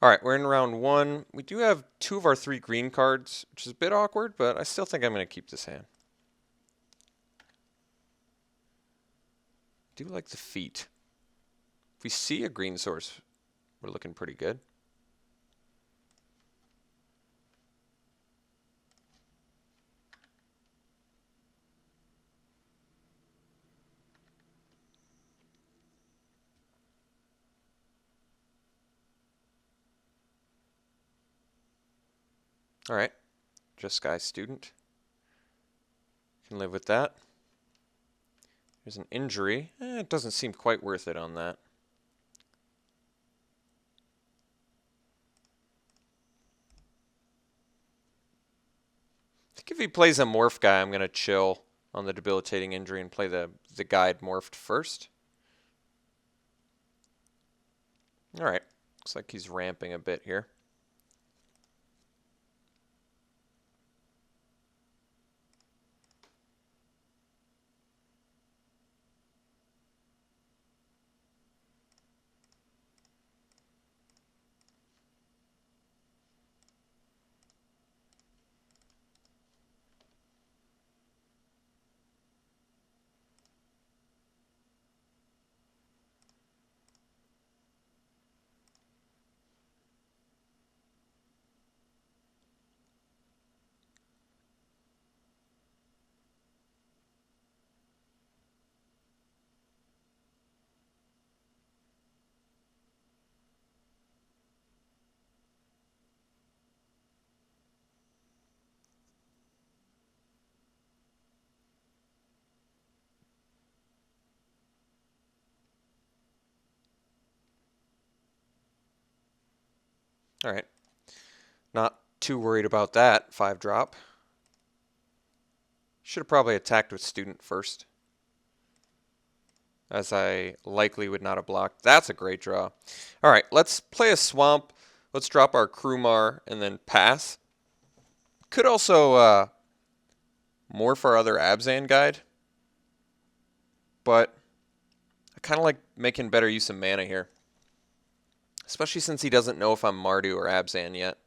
All right, we're in round one. We do have 2 of our 3 green cards, which is a bit awkward, but I still think I'm going to keep this hand. I do like the feet. If we see a green source, we're looking pretty good. All right, just Sky Student. Can live with that. There's an injury. It doesn't seem quite worth it on that. I think if he plays a morph guy, I'm going to chill on the debilitating injury and play the guide morphed first. All right, looks like he's ramping a bit here. All right, not too worried about that 5-drop. Should have probably attacked with Student first, as I likely would not have blocked. That's a great draw. All right, let's play a Swamp. Let's drop our Krumar and then pass. Could also morph our other Abzan guide, but I kind of like making better use of mana here, especially since he doesn't know if I'm Mardu or Abzan yet.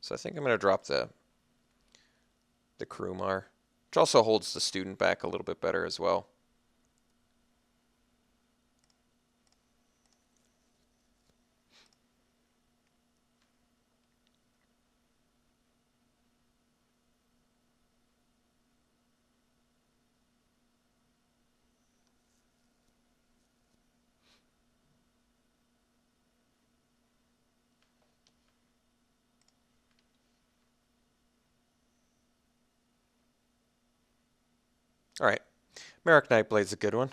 So I think I'm going to drop the Krumar, which also holds the Student back a little bit better as well. All right, Merrick Nightblade's a good one.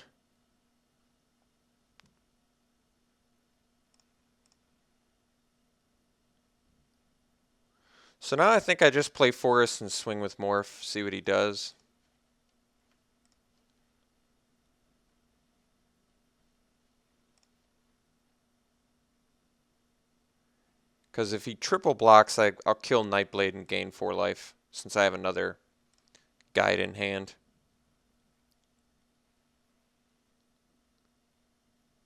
So now I think I just play Forest and swing with Morph, see what he does. Because if he triple blocks, I'll kill Nightblade and gain 4 life, since I have another guide in hand.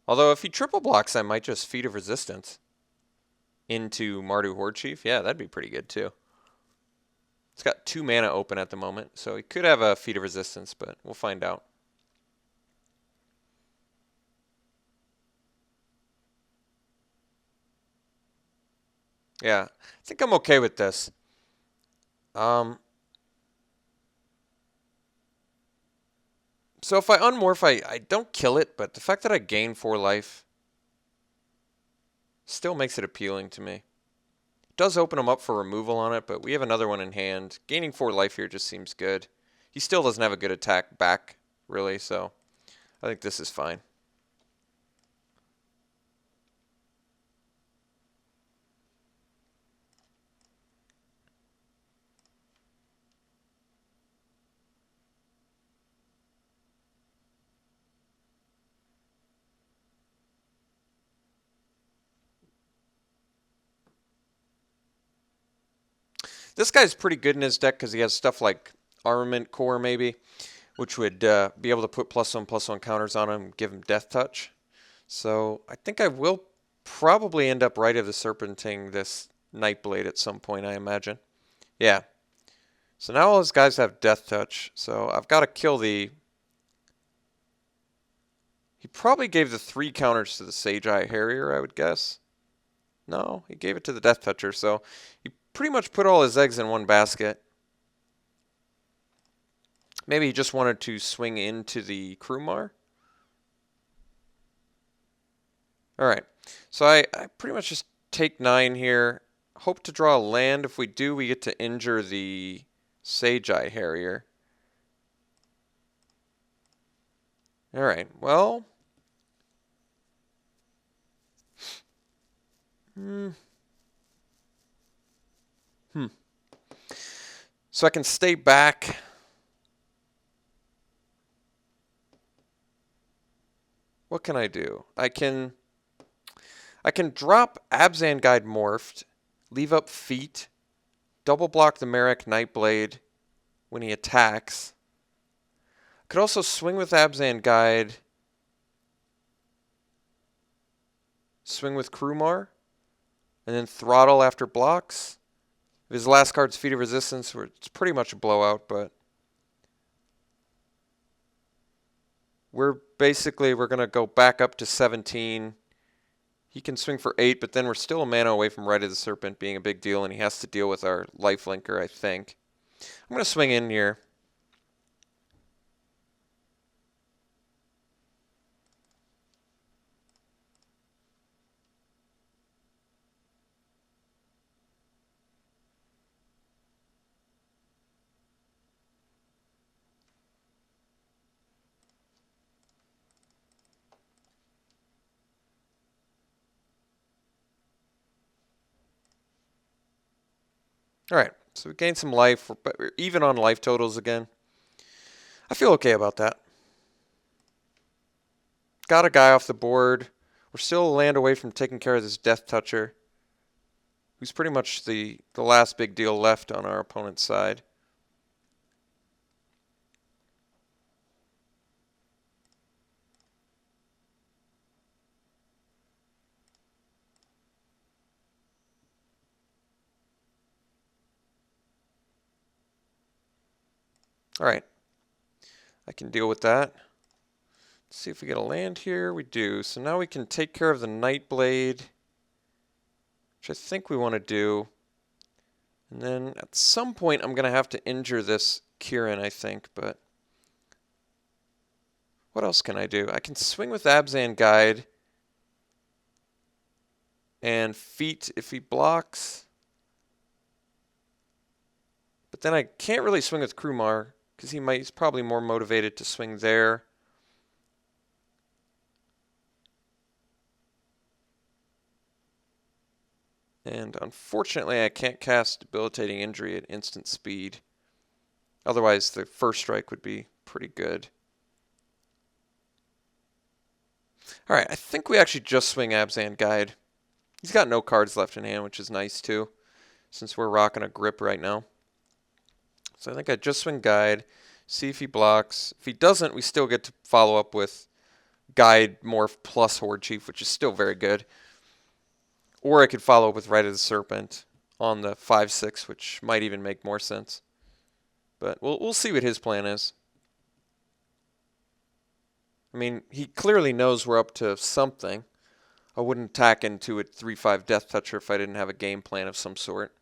Although if he triple blocks, I might just Feat of Resistance into Mardu Horde Chief. Yeah, that'd be pretty good too. It's got 2 mana open at the moment, so he could have a Feat of Resistance, but we'll find out. Yeah, I think I'm okay with this. So if I unmorph, I don't kill it, but the fact that I gain 4 life still makes it appealing to me. It does open him up for removal on it, but we have another one in hand. Gaining 4 life here just seems good. He still doesn't have a good attack back, really, so I think this is fine. This guy's pretty good in his deck because he has stuff like Armament Core, maybe, which would be able to put +1/+1 counters on him, give him Death Touch. So I think I will probably end up right of the Serpenting this Nightblade at some point, I imagine. Yeah. So now all his guys have Death Touch, so I've got to kill the... He probably gave the 3 counters to the Sage Eye Harrier, I would guess. No, he gave it to the Death Toucher, so he pretty much put all his eggs in one basket. Maybe he just wanted to swing into the Krumar. Alright, so I pretty much just take 9 here. Hope to draw a land. If we do, we get to injure the Sage Eye Harrier. Alright, well... So I can stay back. What can I do? I can drop Abzan Guide Morphed, leave up Feet, double block the Merrick Nightblade when he attacks. Could also swing with Abzan Guide, swing with Krumar, and then throttle after blocks. If his last card's Feet of Resistance, it's pretty much a blowout, but we're going to go back up to 17. He can swing for 8, but then we're still a mana away from Rite of the Serpent being a big deal, and he has to deal with our lifelinker, I think. I'm going to swing in here. Alright, so we gained some life, but we're even on life totals again. I feel okay about that. Got a guy off the board. We're still a land away from taking care of this Death Toucher, who's pretty much the last big deal left on our opponent's side. Alright, I can deal with that. Let's see if we get a land here. We do. So now we can take care of the Nightblade, which I think we want to do. And then at some point I'm going to have to injure this Kieran, I think, but what else can I do? I can swing with Abzan Guide and Feet if he blocks. But then I can't really swing with Krumar because he's probably more motivated to swing there. And unfortunately, I can't cast Debilitating Injury at instant speed. Otherwise, the first strike would be pretty good. Alright, I think we actually just swing Abzan Guide. He's got no cards left in hand, which is nice too, since we're rocking a grip right now. So I think I just swing Guide, see if he blocks. If he doesn't, we still get to follow up with Guide Morph plus Horde Chief, which is still very good. Or I could follow up with Rite of the Serpent on the 5/6, which might even make more sense. But we'll see what his plan is. I mean, he clearly knows we're up to something. I wouldn't tack into a 3/5 Death Toucher if I didn't have a game plan of some sort.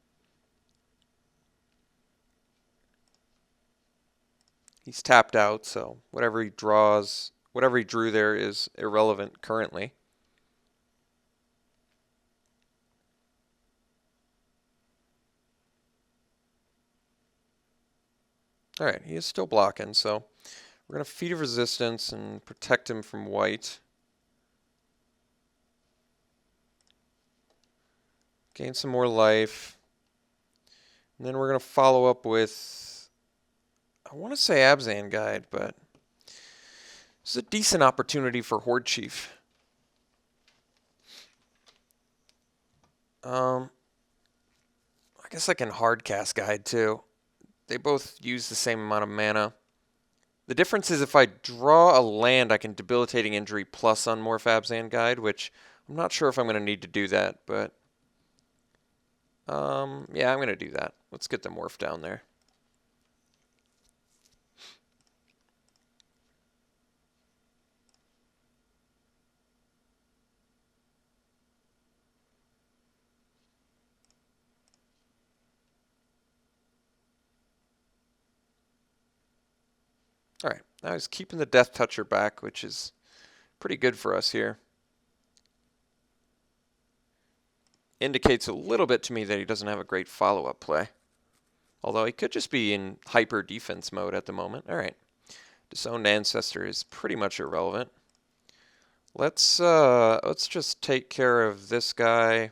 He's tapped out, so whatever he drew there is irrelevant currently. Alright, he is still blocking, so we're going to Feet of Resistance and protect him from white. Gain some more life. And then we're going to follow up with, I want to say Abzan Guide, but this is a decent opportunity for Horde Chief. I guess I can hardcast Guide too. They both use the same amount of mana. The difference is if I draw a land, I can Debilitating Injury plus Unmorph Abzan Guide, which I'm not sure if I'm going to need to do that, but yeah, I'm going to do that. Let's get the morph down there. All right, now he's keeping the Death Toucher back, which is pretty good for us here. Indicates a little bit to me that he doesn't have a great follow-up play. Although he could just be in hyper defense mode at the moment. All right, Disowned Ancestor is pretty much irrelevant. Let's just take care of this guy.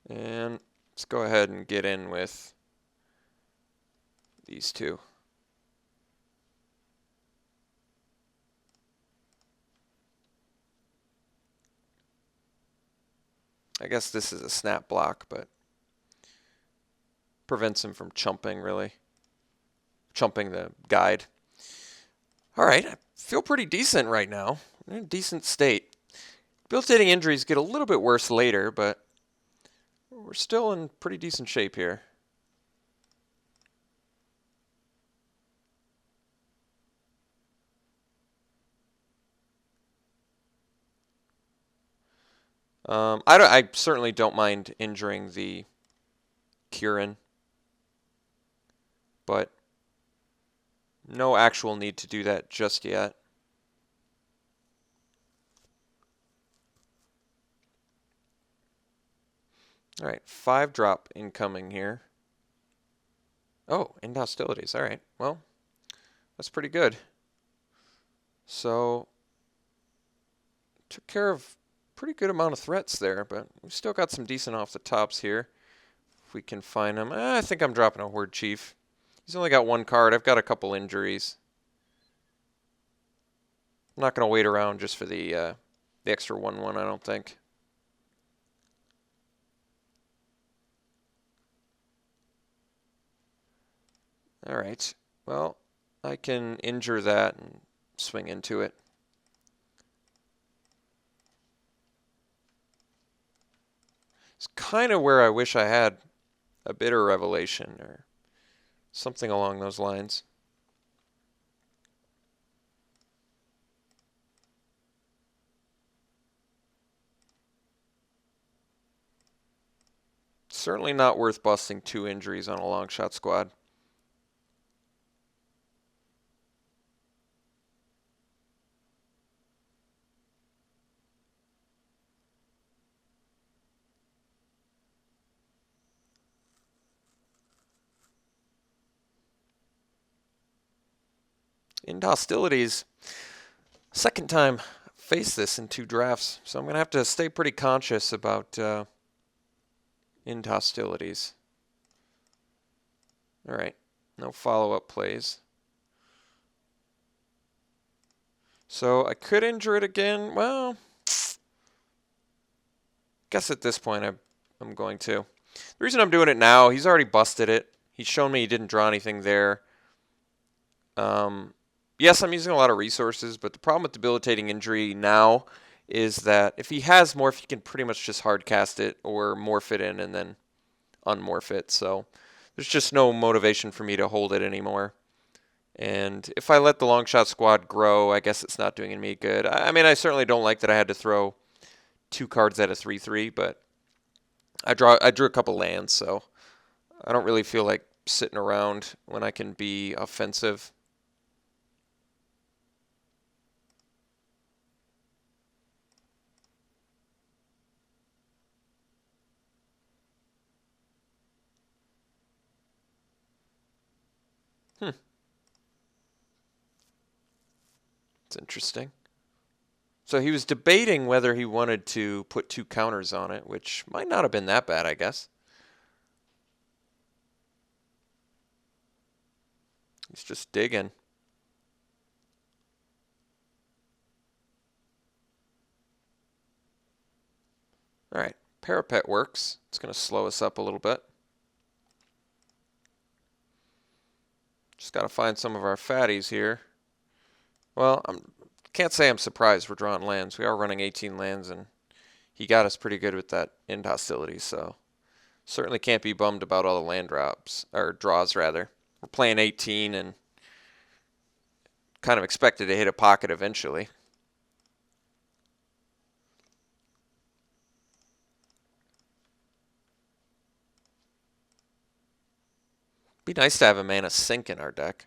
And let's go ahead and get in with these two. I guess this is a snap block, but prevents him from chumping, really. Chumping the guide. All right, I feel pretty decent right now. I'm in a decent state. Debilitating injuries get a little bit worse later, but we're still in pretty decent shape here. I certainly don't mind injuring the Kieran, but no actual need to do that just yet. All right, 5-drop incoming here. Oh, end hostilities. All right, well, that's pretty good. So, took care of pretty good amount of threats there, but we've still got some decent off the tops here. If we can find them. I think I'm dropping a Horde Chief. He's only got one card. I've got a couple injuries. I'm not going to wait around just for the extra 1/1, I don't think. All right. Well, I can injure that and swing into it. It's kind of where I wish I had a Bitter Revelation or something along those lines. Certainly not worth busting 2 injuries on a long shot squad. Into hostilities. Second time face this in 2 drafts, so I'm going to have to stay pretty conscious about into hostilities. All right, no follow-up plays. So I could injure it again. Well, guess at this point I'm going to. The reason I'm doing it now, he's already busted it. He's shown me he didn't draw anything there. Yes, I'm using a lot of resources, but the problem with debilitating injury now is that if he has morph, he can pretty much just hard cast it or morph it in and then unmorph it. So there's just no motivation for me to hold it anymore. And if I let the long shot squad grow, I guess it's not doing me good. I mean, I certainly don't like that I had to throw 2 cards at a 3/3, but I drew a couple lands, so I don't really feel like sitting around when I can be offensive. It's interesting. So he was debating whether he wanted to put 2 counters on it, which might not have been that bad, I guess. He's just digging. All right, Parapet works. It's going to slow us up a little bit. Just got to find some of our fatties here. Well, can't say I'm surprised we're drawing lands. We are running 18 lands, and he got us pretty good with that end hostility, so certainly can't be bummed about all the land drops, or draws rather. We're playing 18 and kind of expected to hit a pocket eventually. Be nice to have a mana sink in our deck.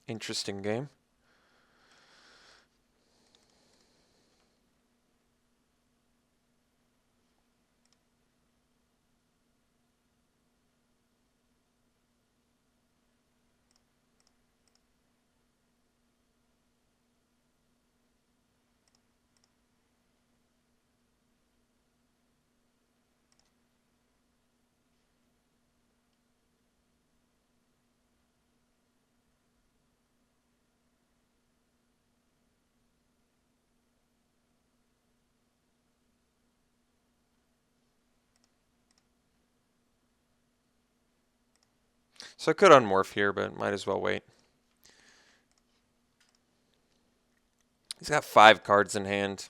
Interesting game. So I could unmorph here, but might as well wait. He's got 5 cards in hand.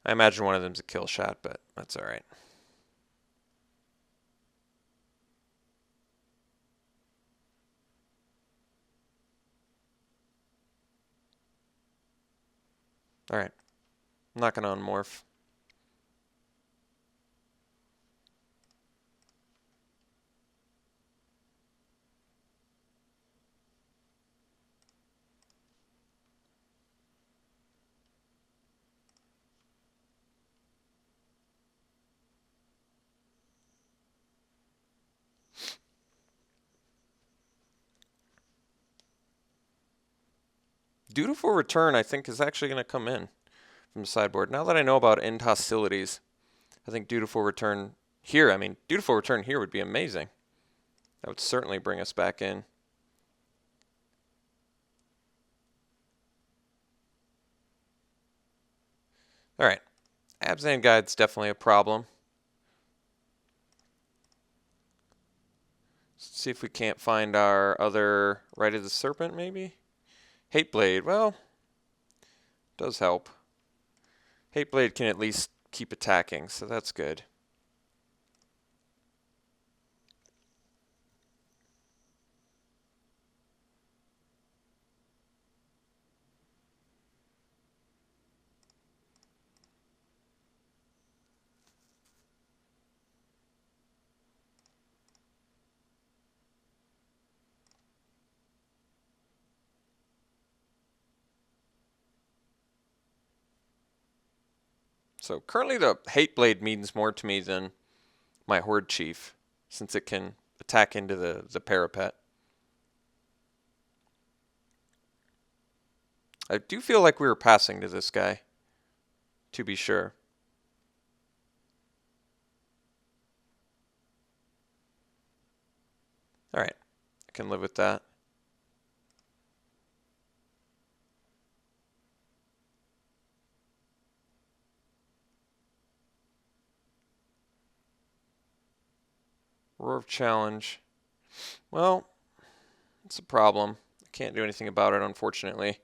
I imagine one of them's a kill shot, but that's all right. All right. I'm not going to unmorph. Dutiful Return, I think, is actually going to come in from the sideboard. Now that I know about end hostilities, I think Dutiful Return here, Dutiful Return here would be amazing. That would certainly bring us back in. All right. Abzan Guide's definitely a problem. Let's see if we can't find our other Rite of the Serpent, maybe? Hateblade, well, does help. Hateblade can at least keep attacking, so that's good. So currently the Hateblade means more to me than my Horde Chief, since it can attack into the parapet. I do feel like we were passing to this guy, to be sure. All right, I can live with that. Roar of Challenge. Well, it's a problem. I can't do anything about it, unfortunately.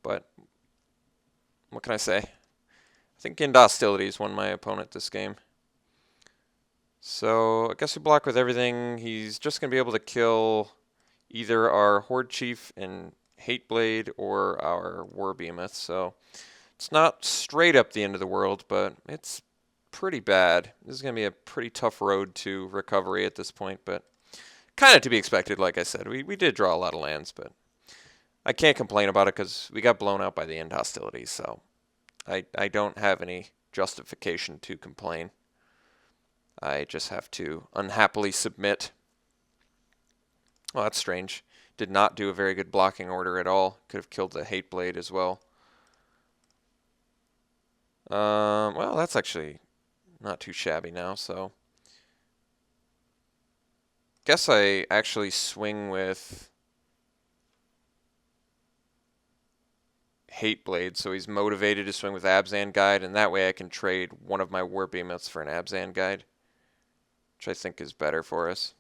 But what can I say? I think End Hostilities won my opponent this game. So I guess we block with everything. He's just going to be able to kill either our Horde Chief and Hateblade or our War Behemoth. So it's not straight up the end of the world, but it's pretty bad. This is going to be a pretty tough road to recovery at this point, but kind of to be expected, like I said. We did draw a lot of lands, but I can't complain about it because we got blown out by the end hostilities, so I don't have any justification to complain. I just have to unhappily submit. Oh, that's strange. Did not do a very good blocking order at all. Could have killed the Hate Blade as well. Well, that's actually not too shabby now, so guess I actually swing with Hate Blade, so he's motivated to swing with Abzan Guide, and that way I can trade one of my War Behemoths for an Abzan Guide, which I think is better for us.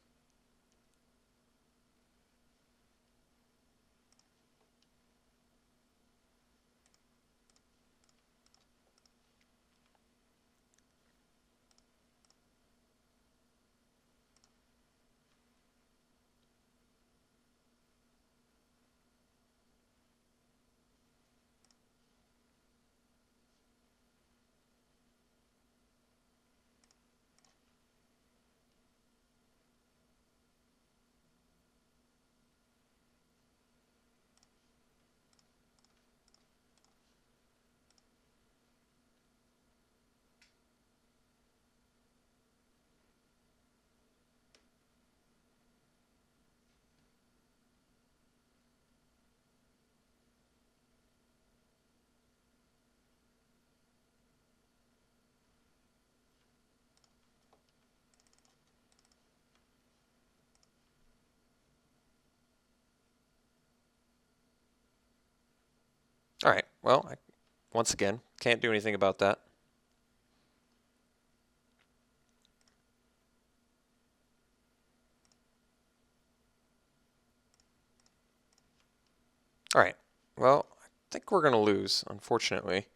Alright, well, once again, can't do anything about that. Alright, well, I think we're going to lose, unfortunately,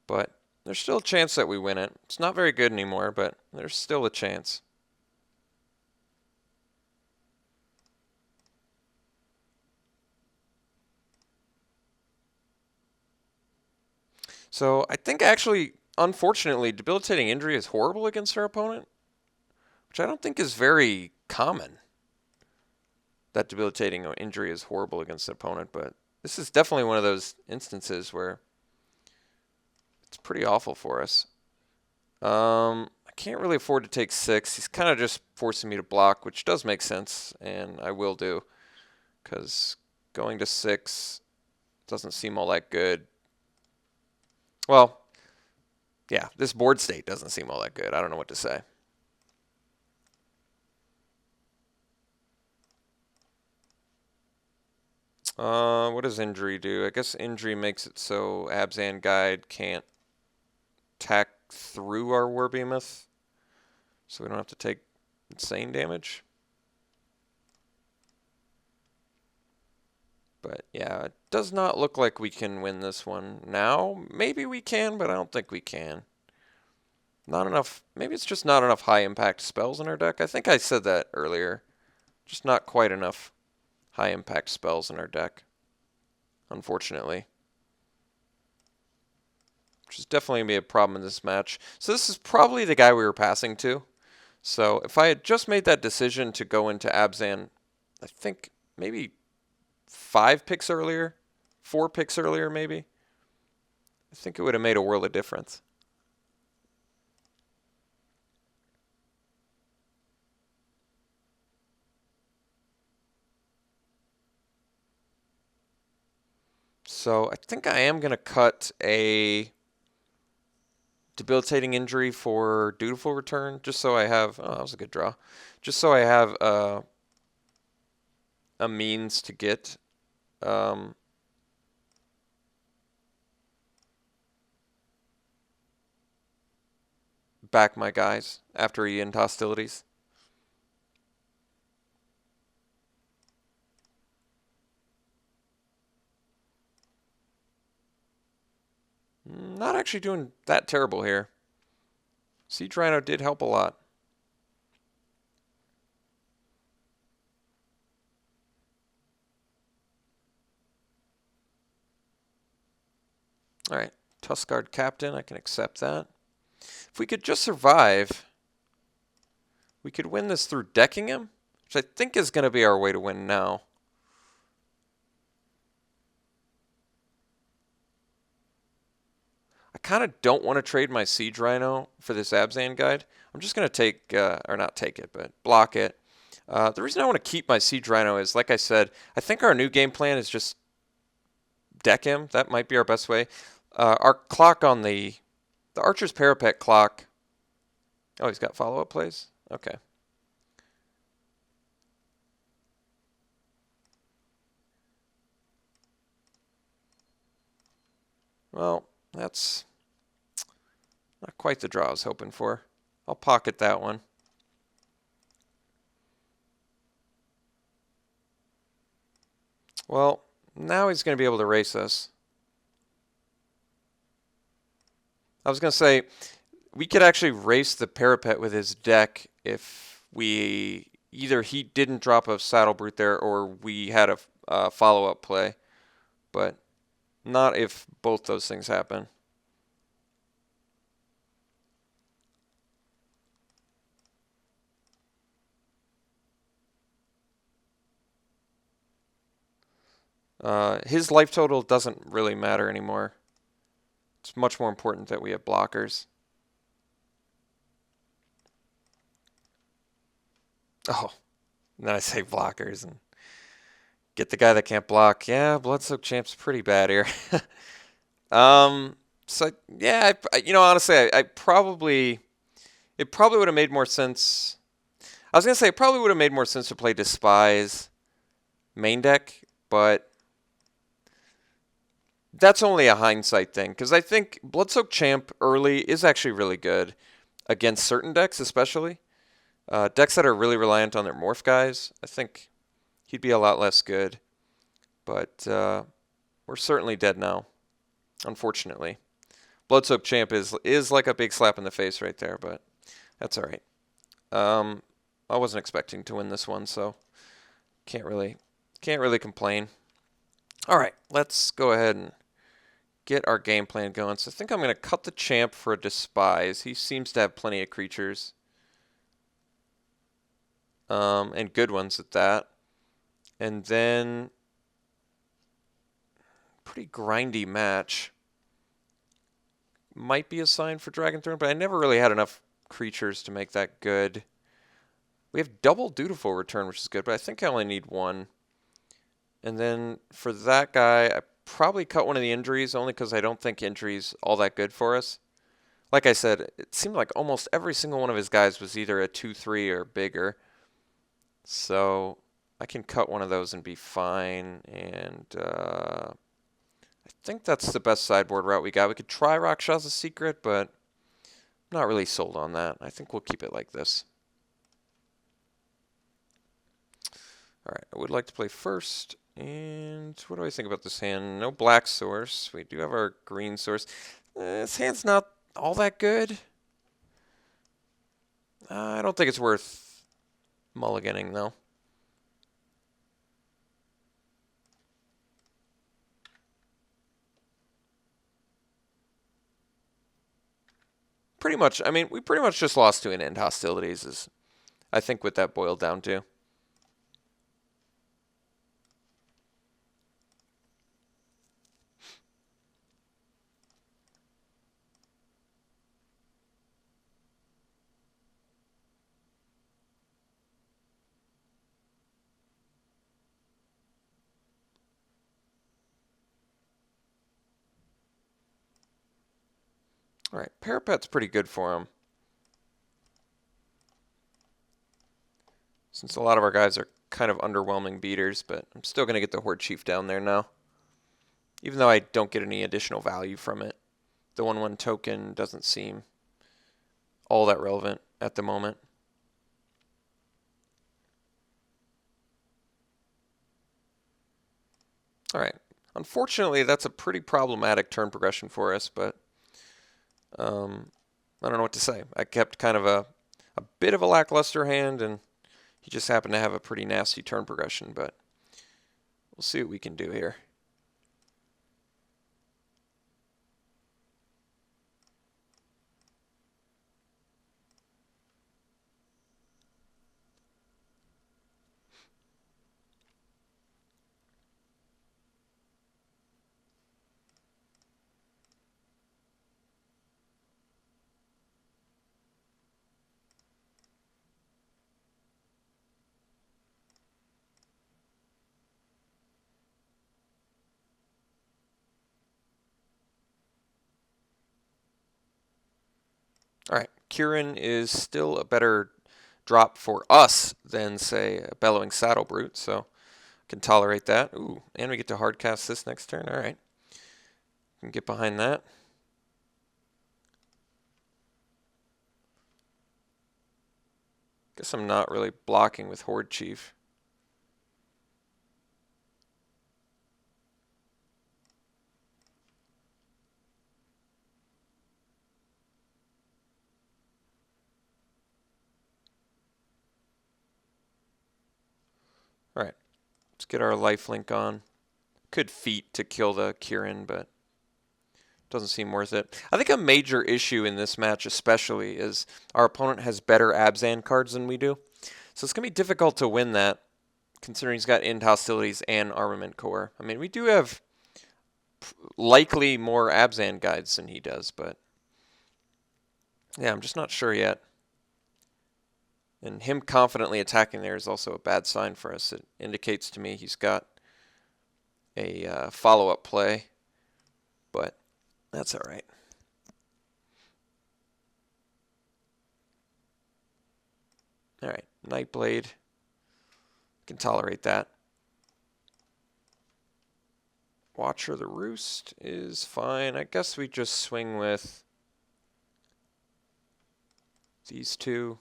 but there's still a chance that we win it. It's not very good anymore, but there's still a chance. So I think actually, unfortunately, debilitating injury is horrible against our opponent, which I don't think is very common. That debilitating injury is horrible against an opponent, but this is definitely one of those instances where it's pretty awful for us. I can't really afford to take 6. He's kind of just forcing me to block, which does make sense, and I will do, because going to 6 doesn't seem all that good. Well, yeah, this board state doesn't seem all that good. I don't know what to say. What does injury do? I guess injury makes it so Abzan Guide can't tack through our War Behemoth, so we don't have to take insane damage. But yeah, it does not look like we can win this one now. Maybe we can, but I don't think we can. Not enough. Maybe it's just not enough high impact spells in our deck. I think I said that earlier. Just not quite enough high impact spells in our deck, unfortunately. Which is definitely going to be a problem in this match. So this is probably the guy we were passing to. So if I had just made that decision to go into Abzan, I think maybe 5 picks earlier, 4 picks earlier maybe, I think it would have made a world of difference. So I think I am going to cut a debilitating injury for dutiful return, just so I have, oh, that was a good draw, just so I have a means to get back my guys after he end hostilities. Not actually doing that terrible here. Siege Rhino did help a lot. Alright, Tuskguard Captain, I can accept that. If we could just survive, we could win this through decking him, which I think is going to be our way to win now. I kind of don't want to trade my Siege Rhino for this Abzan guide. I'm just going to take, or not take it, but block it. The reason I want to keep my Siege Rhino is, like I said, I think our new game plan is just deck him. That might be our best way. Our clock on the Archer's Parapet clock. Oh, he's got follow-up plays? Okay. Well, that's not quite the draw I was hoping for. I'll pocket that one. Well, now he's going to be able to race us. I was going to say, we could actually race the Parapet with his deck if either he didn't drop a Saddle Brute there or we had a follow-up play. But not if both those things happen. His life total doesn't really matter anymore. It's much more important that we have blockers. Oh, and then I say blockers and get the guy that can't block. Yeah, Bloodsoaked Champ's pretty bad here. So yeah, honestly, it probably would have made more sense. I was gonna say it probably would have made more sense to play Despise main deck, but that's only a hindsight thing, because I think Bloodsoaked Champ early is actually really good against certain decks, especially. Decks that are really reliant on their morph guys, I think he'd be a lot less good. But we're certainly dead now, unfortunately. Bloodsoaked Champ is like a big slap in the face right there, but that's all right. I wasn't expecting to win this one, so can't really complain. All right, let's go ahead and get our game plan going. So I think I'm going to cut the Champ for a Despise. He seems to have plenty of creatures. And good ones at that. And then pretty grindy match. Might be a sign for Dragon Throne, but I never really had enough creatures to make that good. We have double Dutiful Return, which is good, but I think I only need one. And then for that guy, I probably cut one of the injuries, only because I don't think injury's all that good for us. Like I said, it seemed like almost every single one of his guys was either a 2/3 or bigger. So I can cut one of those and be fine. And I think that's the best sideboard route we got. We could try Rakshasa Secret, but I'm not really sold on that. I think we'll keep it like this. All right, I would like to play first. And what do I think about this hand? No black source. We do have our green source. This hand's not all that good. I don't think it's worth mulliganing, though. Pretty much, I mean, we pretty much just lost to an end hostilities is, I think, what that boiled down to. All right, Parapet's pretty good for him. Since a lot of our guys are kind of underwhelming beaters, but I'm still going to get the Horde Chief down there now. Even though I don't get any additional value from it. The 1/1 token doesn't seem all that relevant at the moment. All right. Unfortunately, that's a pretty problematic turn progression for us, but I don't know what to say. I kept kind of a bit of a lackluster hand, and he just happened to have a pretty nasty turn progression, but we'll see what we can do here. Kieran is still a better drop for us than, say, a Bellowing Saddle Brute, so can tolerate that. Ooh, and we get to hardcast this next turn. All right. Can get behind that. Guess I'm not really blocking with Horde Chief. All right. Let's get our lifelink on. Could feat to kill the Kieran, but doesn't seem worth it. I think a major issue in this match especially is our opponent has better Abzan cards than we do. So it's going to be difficult to win that, considering he's got End Hostilities and Armament Core. I mean, we do have likely more Abzan guides than he does, but yeah, I'm just not sure yet. And him confidently attacking there is also a bad sign for us. It indicates to me he's got a follow-up play, but that's all right. All right, Nightblade. Can tolerate that. Watcher the Roost is fine. I guess we just swing with these two.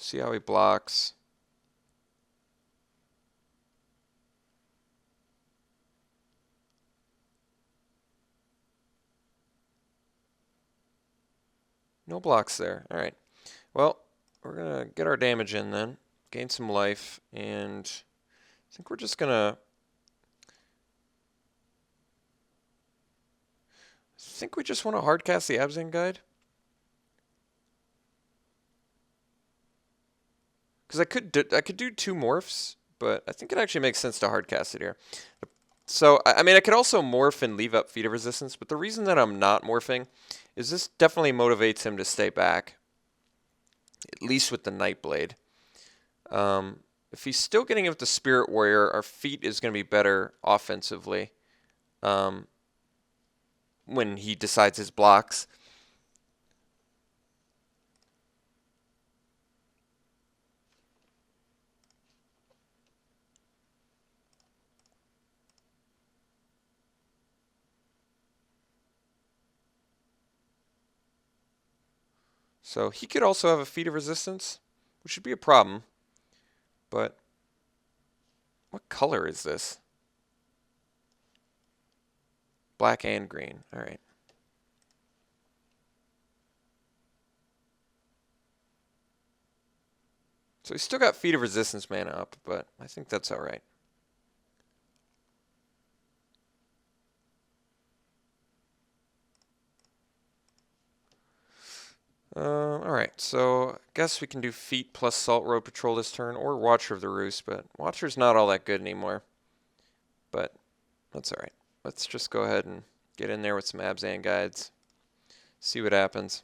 See how he blocks. No blocks there. All right. Well, we're going to get our damage in then. Gain some life. And I think we're just going to... I think we just want to hardcast the Abzan Guide. Because I could do two morphs, but I think it actually makes sense to hardcast it here. So, I mean, I could also morph and leave up Feet of Resistance, but the reason that I'm not morphing is this definitely motivates him to stay back, at least with the Nightblade. If he's still getting it with the Spirit Warrior, our Feet is going to be better offensively when he decides his blocks. So he could also have a Feat of Resistance, which would be a problem. But what color is this? Black and green. All right. So he's still got Feat of Resistance mana up, but I think that's all right. All right, so I guess we can do Feet plus Salt Road Patrol this turn, or Watcher of the Roost, but Watcher's not all that good anymore. But that's all right. Let's just go ahead and get in there with some Abzan guides. See what happens.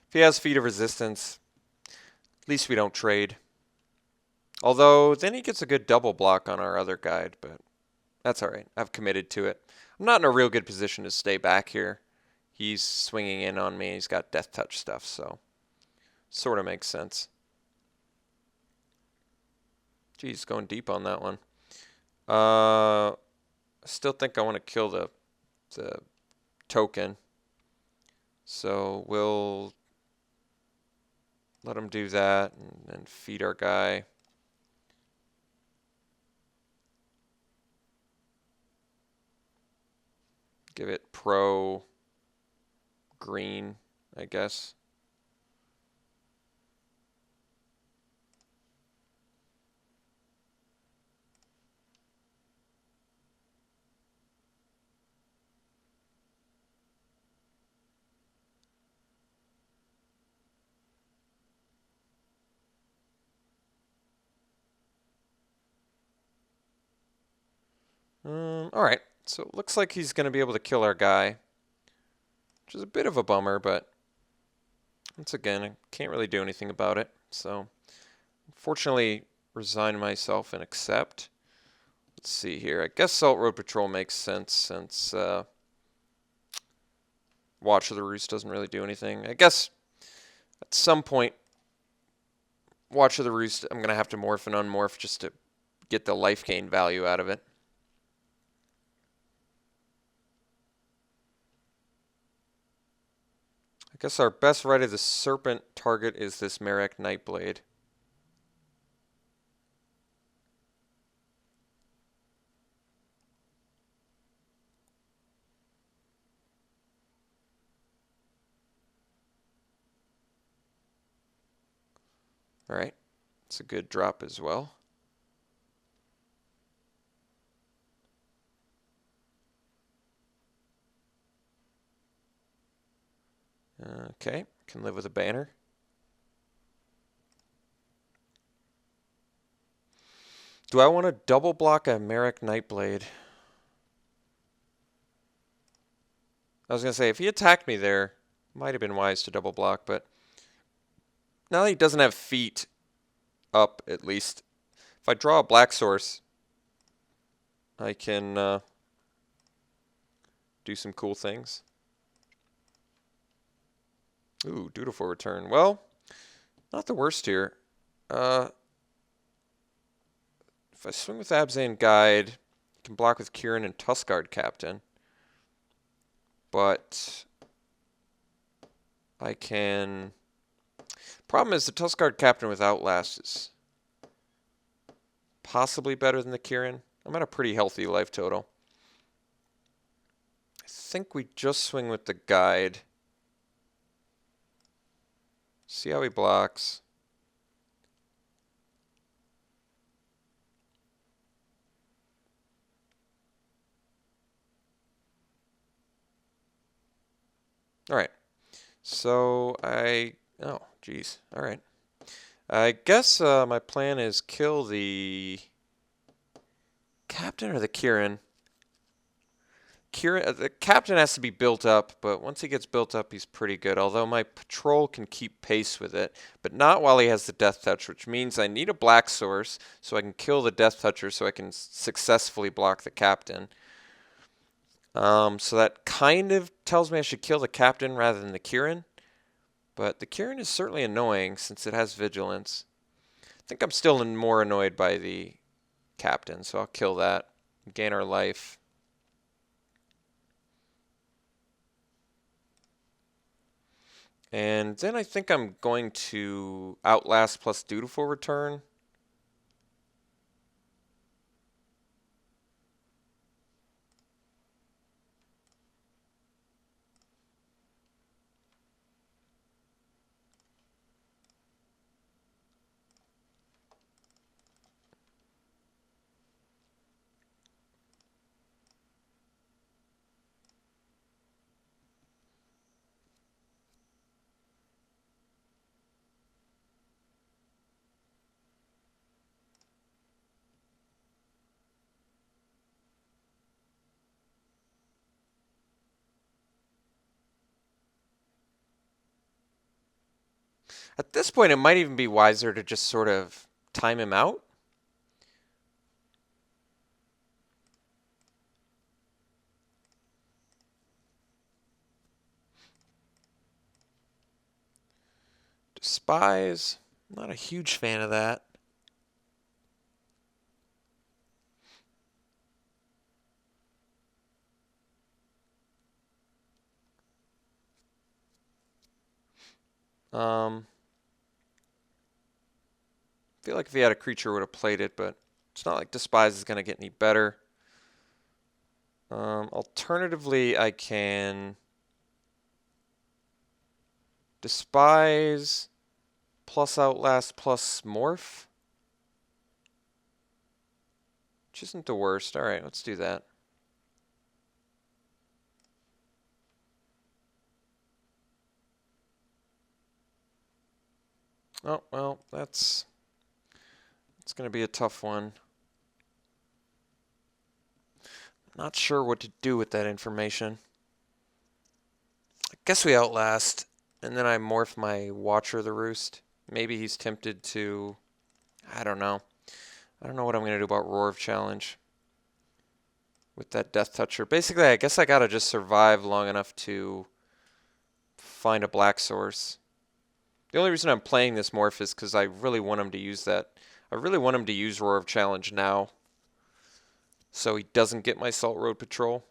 If he has Feet of Resistance, at least we don't trade. Although, then he gets a good double block on our other guide, but that's all right. I've committed to it. I'm not in a real good position to stay back here. He's swinging in on me. He's got Death Touch stuff, so sort of makes sense. Geez, going deep on that one. I still think I want to kill the token. So we'll let him do that and then feed our guy. Give it pro green, I guess. Alright, so it looks like he's going to be able to kill our guy, which is a bit of a bummer, but once again, I can't really do anything about it. So, unfortunately, resign myself and accept. Let's see here. I guess Salt Road Patrol makes sense since Watch of the Roost doesn't really do anything. I guess at some point, Watch of the Roost, I'm going to have to morph and unmorph just to get the life gain value out of it. I guess our best Rite of the Serpent target is this Merrick Nightblade. Alright, it's a good drop as well. Okay, can live with a banner. Do I want to double block a Merrick Nightblade? I was going to say, if he attacked me there, might have been wise to double block, but now that he doesn't have feet up, at least, if I draw a black source, I can do some cool things. Ooh, dutiful return. Well, not the worst here. If I swing with Abzan Guide, I can block with Kieran and Tuskguard Captain. But I can... Problem is the Tuskguard Captain with Outlast is possibly better than the Kieran. I'm at a pretty healthy life total. I think we just swing with the Guide. See how he blocks. Alright. So oh, geez. Alright. I guess my plan is kill the Captain or the Kieran. The Captain has to be built up, but once he gets built up, he's pretty good. Although my patrol can keep pace with it, but not while he has the Death Touch, which means I need a black source so I can kill the Death Toucher so I can successfully block the Captain. So that kind of tells me I should kill the Captain rather than the Kieran. But the Kieran is certainly annoying since it has Vigilance. I think I'm still more annoyed by the Captain, so I'll kill that. Gain our life. And then I think I'm going to Outlast plus Dutiful Return. At this point, it might even be wiser to just sort of time him out. Despise. Not a huge fan of that. I feel like if he had a creature, would have played it, but it's not like Despise is going to get any better. Alternatively, I can Despise plus Outlast plus Morph, which isn't the worst. All right, let's do that. Oh, well, it's going to be a tough one. Not sure what to do with that information. I guess we outlast, and then I morph my Watcher of the Roost. Maybe he's tempted to... I don't know. I don't know what I'm going to do about Roar of Challenge with that Death Toucher. Basically, I guess I gotta just survive long enough to find a black source. The only reason I'm playing this morph is because I really want him to use that. I really want him to use Roar of Challenge now, so he doesn't get my Salt Road Patrol.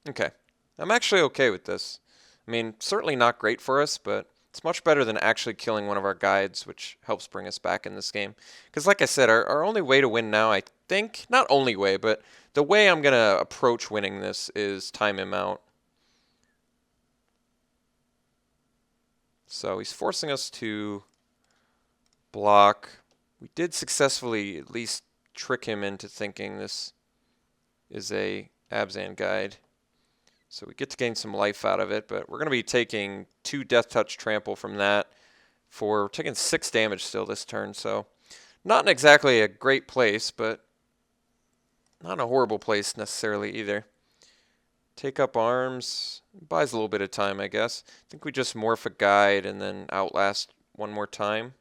Okay. I'm actually okay with this. I mean, certainly not great for us, but it's much better than actually killing one of our guides, which helps bring us back in this game. Because like I said, our only way to win now, I think, not only way, but the way I'm going to approach winning this is time him out. So he's forcing us to block. We did successfully at least trick him into thinking this is a Abzan guide. So we get to gain some life out of it, but we're going to be taking 2 Death Touch Trample from that. We're taking 6 damage still this turn, so not in exactly a great place, but not in a horrible place necessarily either. Take up arms, buys a little bit of time, I guess. I think we just morph a guide and then outlast one more time.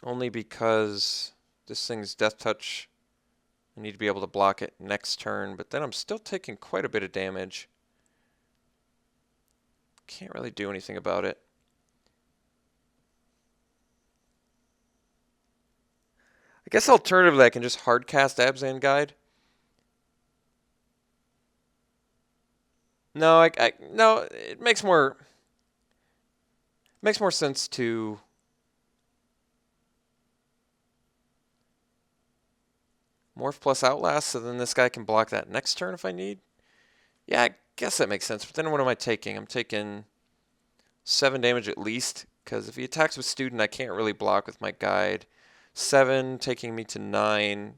Only because this thing's Death Touch, I need to be able to block it next turn, but then I'm still taking quite a bit of damage. Can't really do anything about it. I guess alternatively I can just hardcast Abzan Guide. No, no, it makes more sense to morph plus outlast, so then this guy can block that next turn if I need. Yeah, I guess that makes sense. But then what am I taking? I'm taking 7 damage at least, because if he attacks with student, I can't really block with my guide. 7 taking me to 9,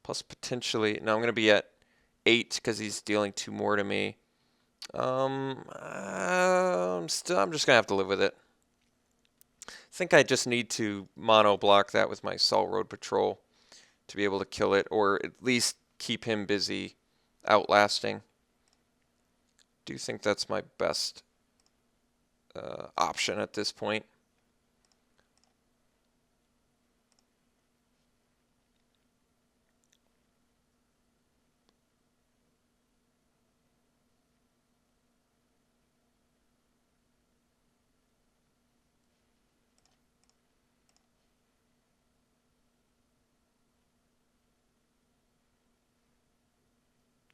plus potentially, no, I'm going to be at 8 because he's dealing 2 more to me. I'm just going to have to live with it. I think I just need to mono block that with my Salt Road Patrol to be able to kill it, or at least keep him busy outlasting. Do think that's my best option at this point.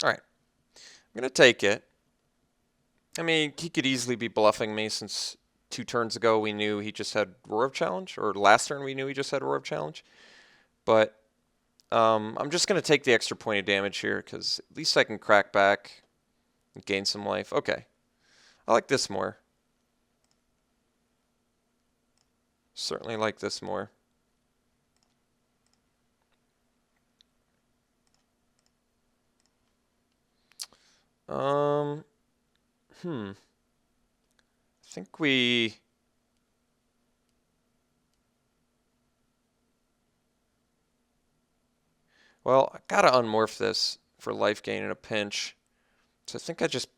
All right, I'm going to take it. I mean, he could easily be bluffing me since 2 turns ago we knew he just had Roar of Challenge, or last turn we knew he just had Roar of Challenge. But I'm just going to take the extra point of damage here because at least I can crack back and gain some life. Okay, I like this more. Certainly like this more. I think we... Well, I gotta unmorph this for life gain in a pinch. So I think I just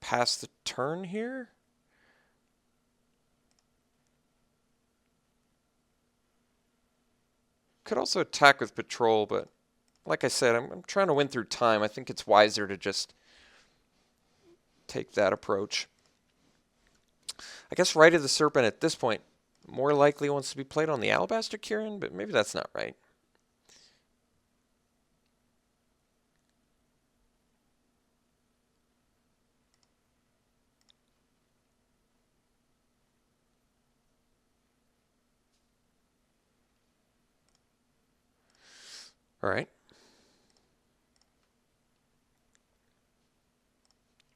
pass the turn here? Could also attack with patrol, but like I said, I'm trying to win through time. I think it's wiser to just take that approach. I guess Rite of the Serpent at this point more likely wants to be played on the Alabaster Kirin, but maybe that's not right. All right.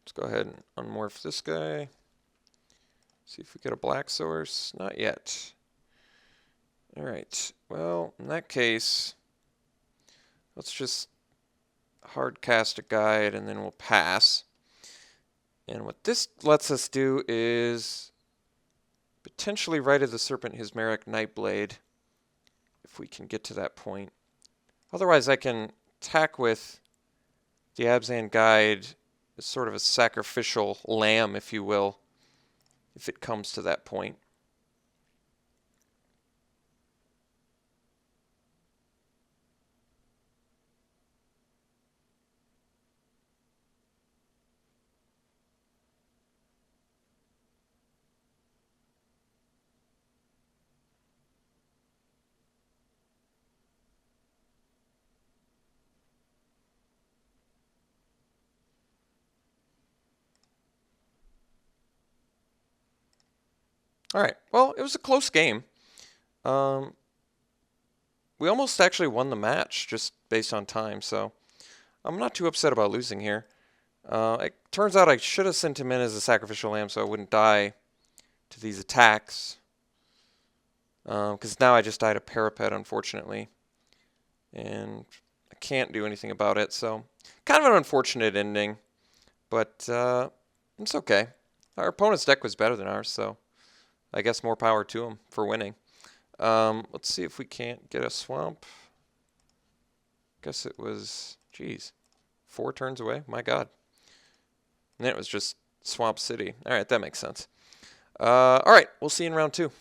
Let's go ahead and unmorph this guy. See if we get a black source. Not yet. All right. Well, in that case, let's just hard cast a guide, and then we'll pass. And what this lets us do is potentially Rite of the Serpent his Merrick Nightblade, if we can get to that point. Otherwise, I can attack with the Abzan Guide as sort of a sacrificial lamb, if you will, if it comes to that point. All right, well, it was a close game. We almost actually won the match just based on time, so I'm not too upset about losing here. It turns out I should have sent him in as a sacrificial lamb so I wouldn't die to these attacks. Because now I just died a parapet, unfortunately. And I can't do anything about it, so kind of an unfortunate ending. But it's okay. Our opponent's deck was better than ours, so I guess more power to him for winning. Let's see if we can't get a swamp. Guess it was, geez, 4 turns away? My God. And then it was just Swamp City. All right, that makes sense. All right, we'll see you in round 2.